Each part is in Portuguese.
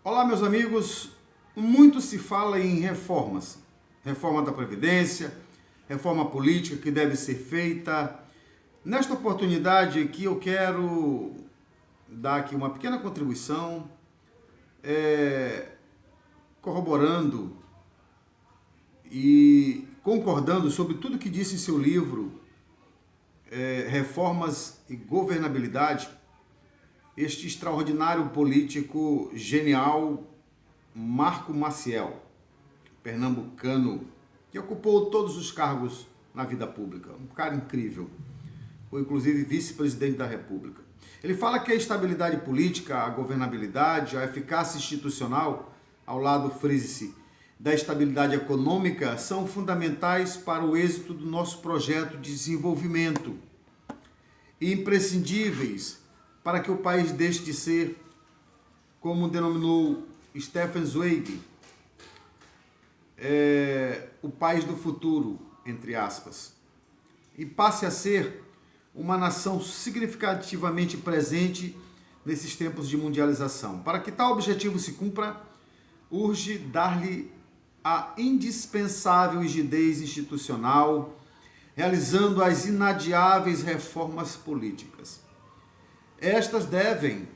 Olá, meus amigos. Muito se fala em reformas. Reforma da Previdência, reforma política que deve ser feita. Nesta oportunidade aqui eu quero dar aqui uma pequena contribuição, corroborando e concordando sobre tudo que disse em seu livro, Reformas e Governabilidade, este extraordinário político genial Marco Maciel, pernambucano, que ocupou todos os cargos na vida pública. Um cara incrível. Foi inclusive vice-presidente da República. Ele fala que a estabilidade política, a governabilidade, a eficácia institucional, ao lado, frise-se, da estabilidade econômica, são fundamentais para o êxito do nosso projeto de desenvolvimento e imprescindíveis para que o país deixe de ser, como denominou Stefan Zweig, o país do futuro, entre aspas, e passe a ser uma nação significativamente presente nesses tempos de mundialização. Para que tal objetivo se cumpra, urge dar-lhe a indispensável rigidez institucional, realizando as inadiáveis reformas políticas. Estas devem,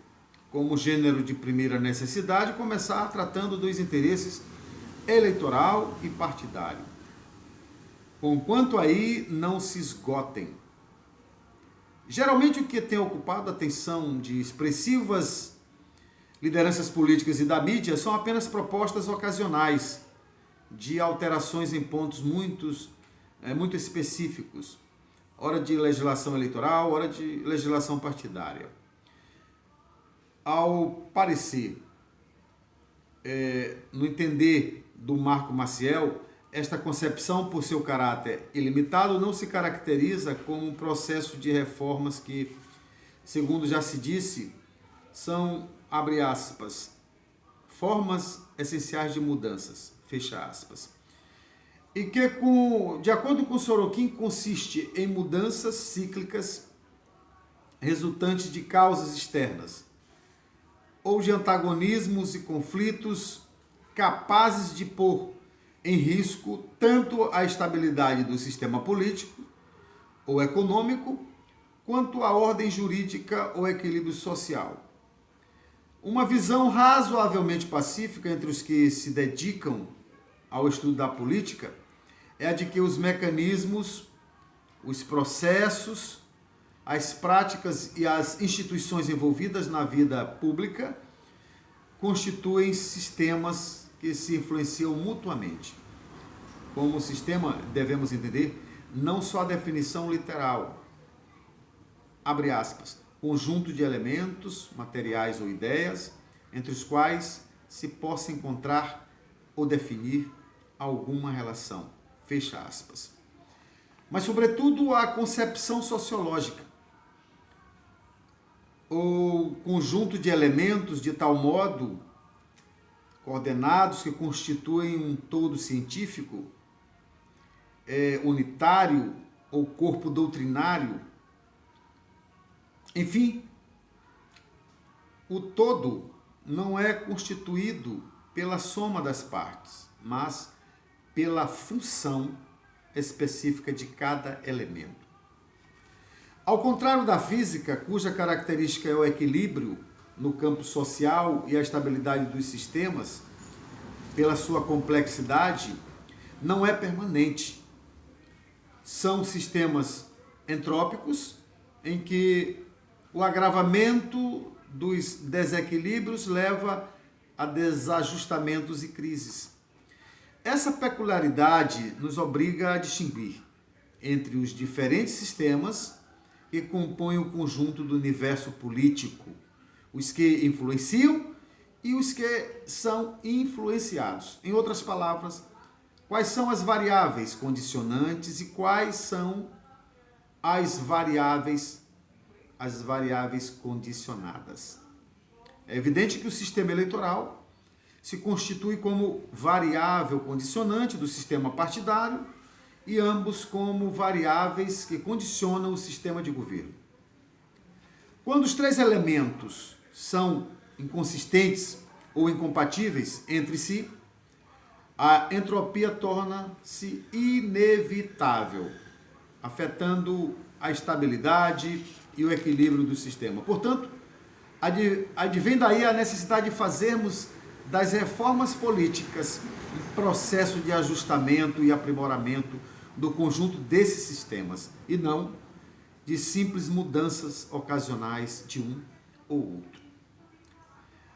como gênero de primeira necessidade, começar tratando dos interesses eleitoral e partidário, conquanto aí não se esgotem. Geralmente o que tem ocupado a atenção de expressivas lideranças políticas e da mídia são apenas propostas ocasionais de alterações em pontos muito específicos, hora de legislação eleitoral, hora de legislação partidária. Ao parecer, no entender do Marco Maciel, esta concepção, por seu caráter ilimitado, não se caracteriza como um processo de reformas que, segundo já se disse, são, abre aspas, formas essenciais de mudanças, fecha aspas. E que, de acordo com Sorokin, consiste em mudanças cíclicas resultantes de causas externas ou de antagonismos e conflitos capazes de pôr em risco tanto a estabilidade do sistema político ou econômico, quanto a ordem jurídica ou equilíbrio social. Uma visão razoavelmente pacífica entre os que se dedicam ao estudo da política é a de que os mecanismos, os processos, as práticas e as instituições envolvidas na vida pública constituem sistemas que se influenciam mutuamente. Como sistema, devemos entender não só a definição literal, abre aspas, conjunto de elementos, materiais ou ideias, entre os quais se possa encontrar ou definir alguma relação, fecha aspas. Mas, sobretudo, a concepção sociológica, ou conjunto de elementos de tal modo coordenados que constituem um todo científico, unitário ou corpo doutrinário. Enfim, o todo não é constituído pela soma das partes, mas pela função específica de cada elemento. Ao contrário da física, cuja característica é o equilíbrio no campo social e a estabilidade dos sistemas, pela sua complexidade, não é permanente. São sistemas entrópicos em que o agravamento dos desequilíbrios leva a desajustamentos e crises. Essa peculiaridade nos obriga a distinguir entre os diferentes sistemas que compõem o conjunto do universo político, os que influenciam e os que são influenciados. Em outras palavras, quais são as variáveis condicionantes e quais são as variáveis condicionadas. É evidente que o sistema eleitoral se constitui como variável condicionante do sistema partidário e ambos como variáveis que condicionam o sistema de governo. Quando os três elementos são inconsistentes ou incompatíveis entre si, a entropia torna-se inevitável, afetando a estabilidade e o equilíbrio do sistema. Portanto, advém daí a necessidade de fazermos das reformas políticas um processo de ajustamento e aprimoramento do conjunto desses sistemas, e não de simples mudanças ocasionais de um ou outro.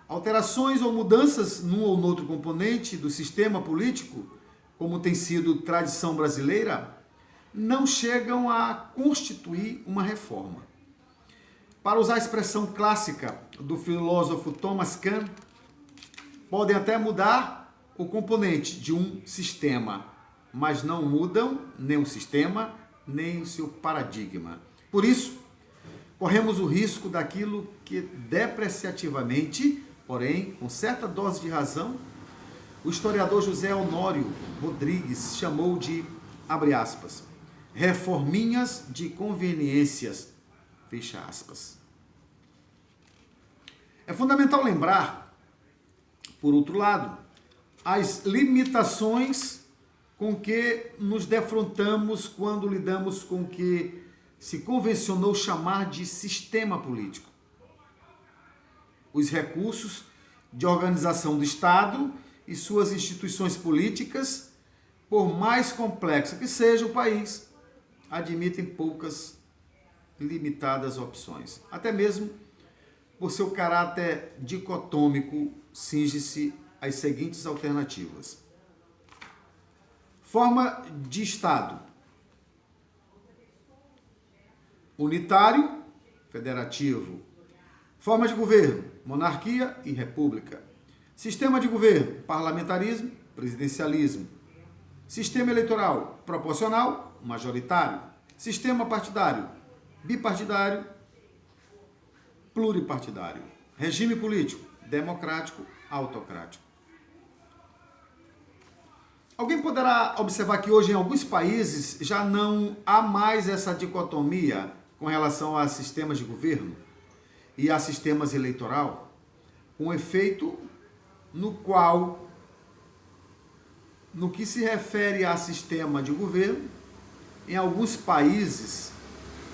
Alterações ou mudanças num ou noutro componente do sistema político, como tem sido tradição brasileira, não chegam a constituir uma reforma. Para usar a expressão clássica do filósofo Thomas Kuhn, podem até mudar o componente de um sistema, mas não mudam nem o sistema, nem o seu paradigma. Por isso, corremos o risco daquilo que depreciativamente, porém com certa dose de razão, o historiador José Honório Rodrigues chamou de, abre aspas, reforminhas de conveniências, fecha aspas. É fundamental lembrar, por outro lado, as limitações com que nos defrontamos quando lidamos com o que se convencionou chamar de sistema político. Os recursos de organização do Estado e suas instituições políticas, por mais complexo que seja o país, admitem poucas limitadas opções. Até mesmo por seu caráter dicotômico, cinge-se às seguintes alternativas. Forma de Estado: unitário, federativo. Forma de governo: monarquia e república. Sistema de governo: parlamentarismo, presidencialismo. Sistema eleitoral: proporcional, majoritário. Sistema partidário: bipartidário, pluripartidário. Regime político: democrático, autocrático. Alguém poderá observar que hoje em alguns países já não há mais essa dicotomia com relação a sistemas de governo e a sistemas eleitoral, com efeito no qual, no que se refere a sistema de governo, em alguns países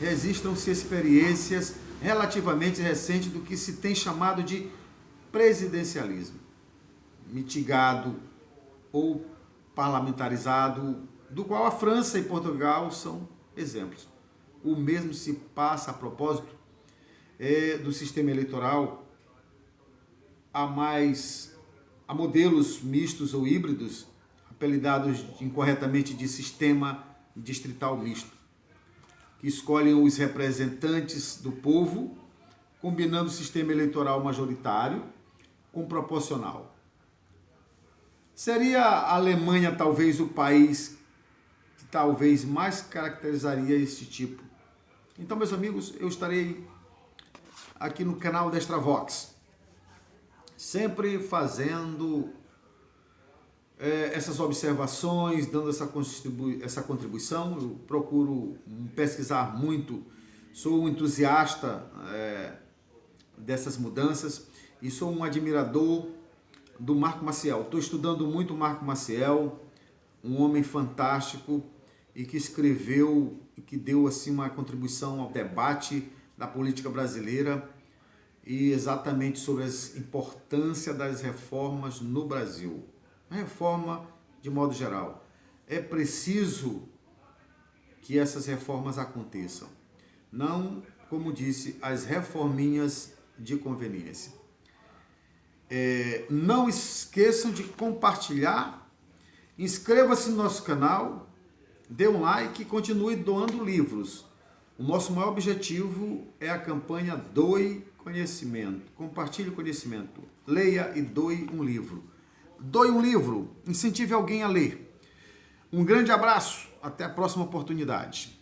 registram-se experiências relativamente recentes do que se tem chamado de presidencialismo, mitigado ou parlamentarizado, do qual a França e Portugal são exemplos. O mesmo se passa a propósito do sistema eleitoral a modelos mistos ou híbridos, apelidados incorretamente de sistema distrital misto, que escolhem os representantes do povo, combinando o sistema eleitoral majoritário com proporcional. Seria a Alemanha talvez o país que talvez mais caracterizaria este tipo. Então, meus amigos, eu estarei aqui no canal da Extravox, sempre fazendo essas observações, dando essa contribuição. Eu procuro pesquisar muito, sou um entusiasta dessas mudanças e sou um admirador do Marco Maciel. Estou estudando muito o Marco Maciel, um homem fantástico e que escreveu, que deu assim uma contribuição ao debate da política brasileira e exatamente sobre a importância das reformas no Brasil. A reforma, de modo geral, é preciso que essas reformas aconteçam. Não, como disse, as reforminhas de conveniência. Não esqueçam de compartilhar, inscreva-se no nosso canal, dê um like e continue doando livros. O nosso maior objetivo é a campanha Doe Conhecimento. Compartilhe o conhecimento, leia e doe um livro. Doe um livro, incentive alguém a ler. Um grande abraço, até a próxima oportunidade.